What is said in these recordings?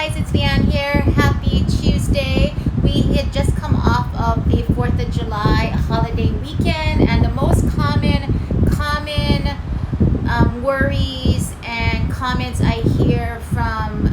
guys, it's Leanne here. Happy Tuesday. We had just come off of the 4th of July holiday weekend, and the most common worries and comments I hear from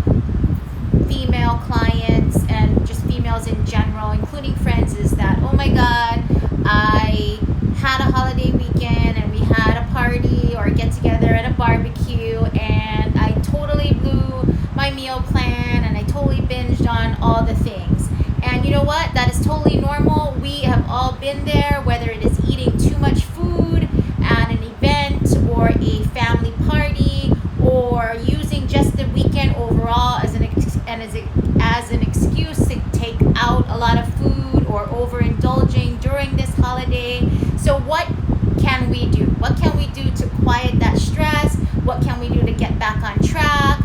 female clients and just females in general, including friends, is that, oh my God, I had a holiday weekend and we had a party or a get together at a barbecue, and I totally blew my meal plan and I totally binged on all the things. And you know what? That is totally normal. We have all been there, whether it is eating too much food at an event or a family party, or using just the weekend overall as an excuse to take out a lot of food, or overindulging during this holiday. So what can we do? What can we do to quiet that stress? What can we do to get back on track?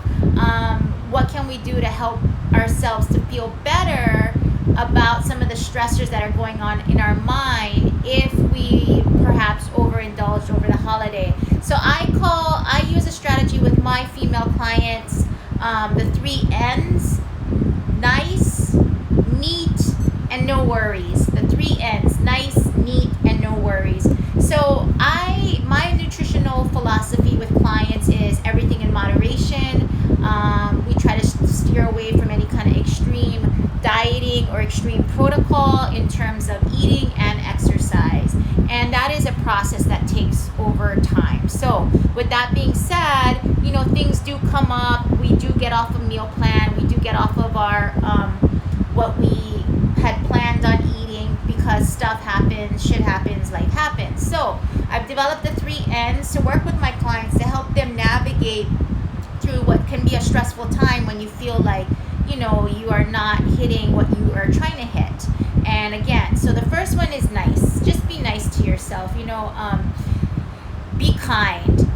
What can we do to help ourselves to feel better about some of the stressors that are going on in our mind if we perhaps overindulged over the holiday? So I use a strategy with my female clients, the 3 N's: nice, neat, and no worries. The 3 N's: nice, neat, and no worries. So my nutritional philosophy with clients is everything in moderation. We try to steer away from any kind of extreme dieting or extreme protocol in terms of eating and exercise. And that is a process that takes over time. So with that being said, things do come up. We do get off a meal plan. We do get off of our what we had planned on eating, because stuff happens, shit happens, life happens. So I've developed the 3 N's to work with my clients to help them navigate through what can be a stressful time when you feel like you are not hitting what you are trying to hit. And again, so the first one is nice. Just be nice to yourself. Be kind.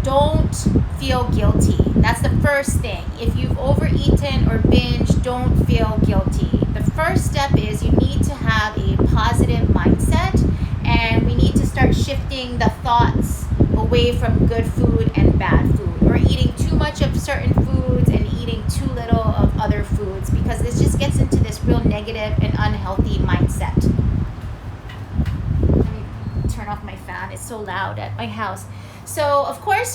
Don't feel guilty. That's the first thing. If you've overeaten or binged, don't feel guilty. The first step is you need to have a positive mindset, and we need to start shifting the thoughts away from good food and bad food, or eating too much of certain foods and eating too little of other foods, because this just gets into this real negative and unhealthy mindset. Let me turn off my fan. It's so loud at my house. So of course,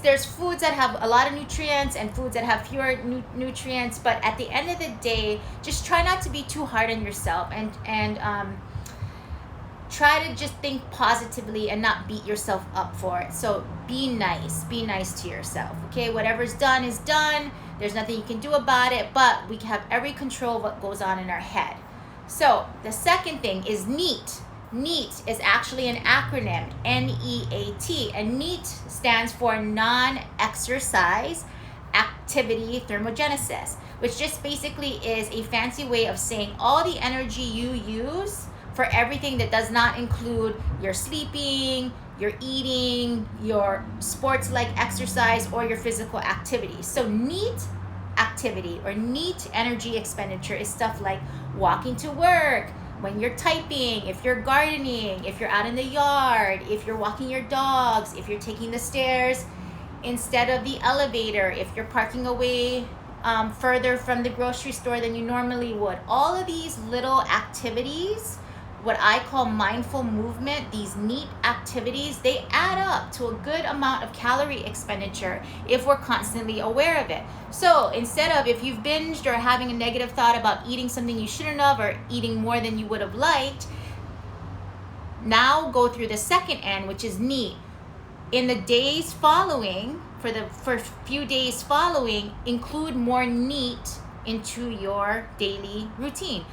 there's foods that have a lot of nutrients and foods that have fewer nutrients, but at the end of the day, just try not to be too hard on yourself, and try to just think positively and not beat yourself up for it. So be nice to yourself. Okay, whatever's done is done. There's nothing you can do about it, but we have every control of what goes on in our head. So the second thing is neat. NEAT is actually an acronym, NEAT, and NEAT stands for non-exercise activity thermogenesis, which just basically is a fancy way of saying all the energy you use for everything that does not include your sleeping, your eating, your sports-like exercise, or your physical activity. So NEAT activity or NEAT energy expenditure is stuff like walking to work, when you're typing, if you're gardening, if you're out in the yard, if you're walking your dogs, if you're taking the stairs instead of the elevator, if you're parking away further from the grocery store than you normally would. All of these little activities, what I call mindful movement, these neat activities, they add up to a good amount of calorie expenditure if we're constantly aware of it. So instead of, if you've binged or having a negative thought about eating something you shouldn't have, or eating more than you would have liked, now go through the second N, which is neat. In the days following, for the first few days following, include more neat into your daily routine.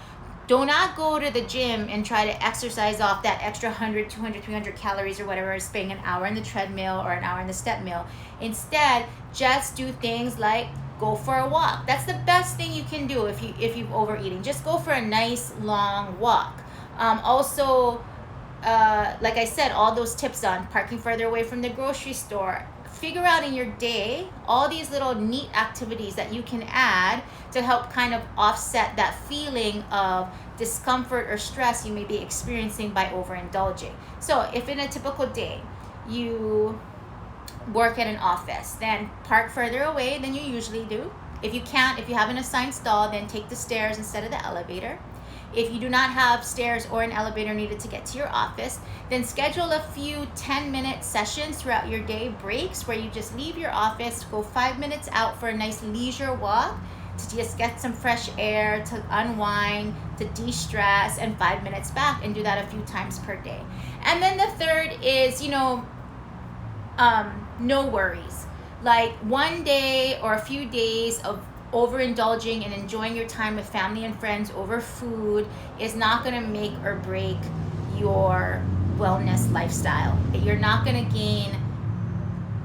Do not go to the gym and try to exercise off that extra 100, 200, 300 calories or whatever, spending an hour in the treadmill or an hour in the step mill. Instead, just do things like go for a walk. That's the best thing you can do if you've overeating. Just go for a nice long walk. Also, like I said, all those tips on parking further away from the grocery store. Figure out in your day all these little neat activities that you can add to help kind of offset that feeling of discomfort or stress you may be experiencing by overindulging. So if in a typical day you work at an office, then park further away than you usually do. If you can't, if you have an assigned stall, then take the stairs instead of the elevator. If you do not have stairs or an elevator needed to get to your office, then schedule a few 10-minute sessions throughout your day, breaks, where you just leave your office, go 5 minutes out for a nice leisure walk to just get some fresh air, to unwind, to de-stress, and 5 minutes back, and do that a few times per day. And then the third is, no worries. Like one day or a few days of overindulging and enjoying your time with family and friends over food is not going to make or break your wellness lifestyle. You're not going to gain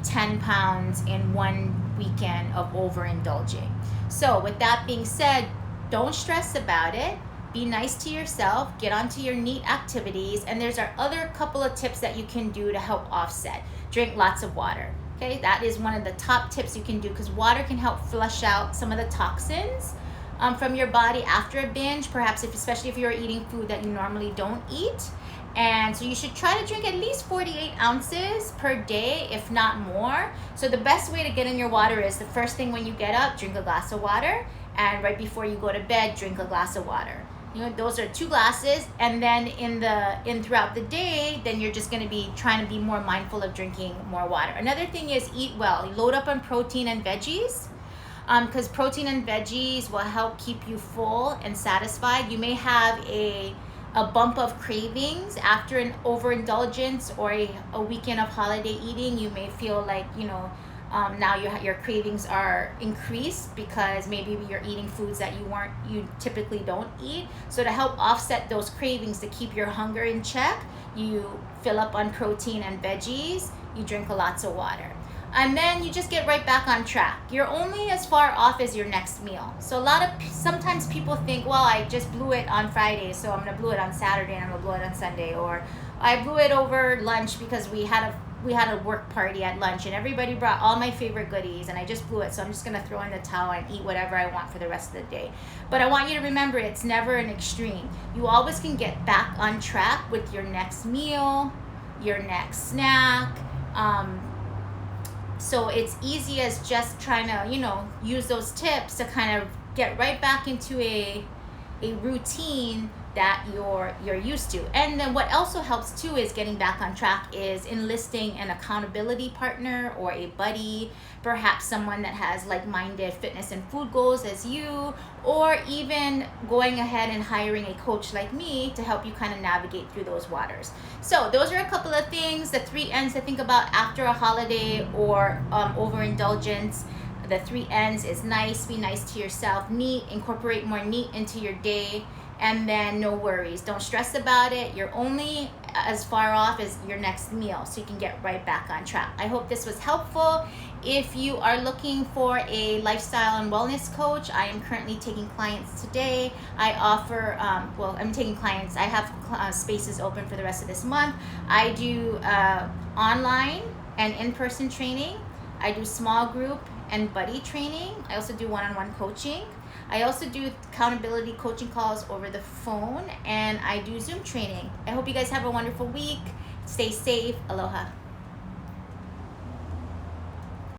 10 pounds in one weekend of overindulging. So with that being said, don't stress about it. Be nice to yourself, get onto your neat activities, and there's our other couple of tips that you can do to help offset. Drink lots of water. Okay, that is one of the top tips you can do, because water can help flush out some of the toxins from your body after a binge, perhaps especially if you're eating food that you normally don't eat. And so you should try to drink at least 48 ounces per day, if not more. So the best way to get in your water is the first thing when you get up, drink a glass of water, and right before you go to bed, drink a glass of water. Those are 2 glasses, and then in throughout the day, then you're just going to be trying to be more mindful of drinking more water. Another thing is eat well. Load up on protein and veggies, because protein and veggies will help keep you full and satisfied. You may have a bump of cravings after an overindulgence or a weekend of holiday eating. You may feel like, now your cravings are increased because maybe you're eating foods that you typically don't eat. So to help offset those cravings, to keep your hunger in check, you fill up on protein and veggies, you drink lots of water. And then you just get right back on track. You're only as far off as your next meal. So sometimes people think, well, I just blew it on Friday, so I'm gonna blow it on Saturday and I'm gonna blow it on Sunday, or I blew it over lunch because we had a work party at lunch and everybody brought all my favorite goodies and I just blew it, so I'm just gonna throw in the towel and eat whatever I want for the rest of the day. But I want you to remember, it's never an extreme. You always can get back on track with your next meal, your next snack. So it's easy as just trying to, use those tips to kind of get right back into a routine that you're used to. And then what also helps too is getting back on track is enlisting an accountability partner or a buddy, perhaps someone that has like-minded fitness and food goals as you, or even going ahead and hiring a coach like me to help you kind of navigate through those waters. So those are a couple of things, the 3 N's to think about after a holiday or overindulgence. The 3 N's is nice, be nice to yourself, neat, incorporate more neat into your day, and then no worries. Don't stress about it. You're only as far off as your next meal, so you can get right back on track. I hope this was helpful. If you are looking for a lifestyle and wellness coach, I am currently taking clients today. I offer, I'm taking clients. I have spaces open for the rest of this month. I do online and in-person training. I do small group and buddy training. I also do one-on-one coaching. I also do accountability coaching calls over the phone, and I do Zoom training. I hope you guys have a wonderful week. Stay safe. Aloha.